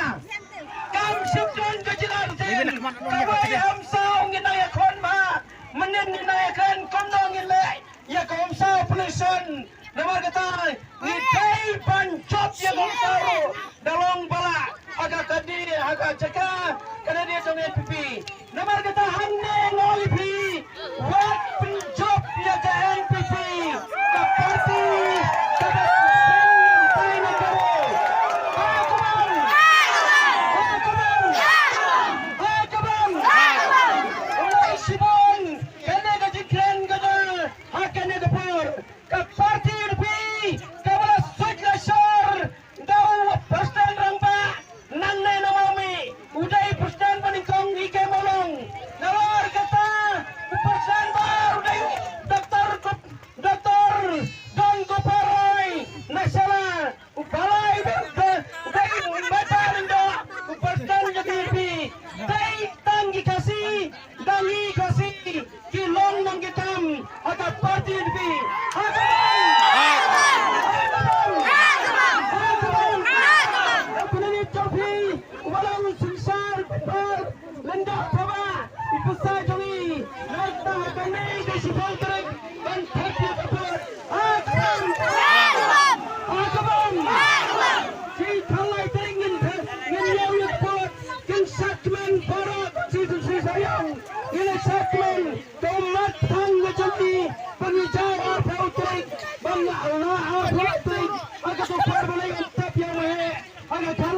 Kam Sipun Kejilan Kawai Hamsau Nginaya Konma Menin Nginayakan Komno Ngilai Ya Komsau Polisen Nama kata Ngikai Pancop Ya Komsau Dalong Bala Agak tadi Agak cekah Kerana dia dong NPP Nama kata Hande Ngolipi Wat Pancop Ya ke NPP Ke parti Agak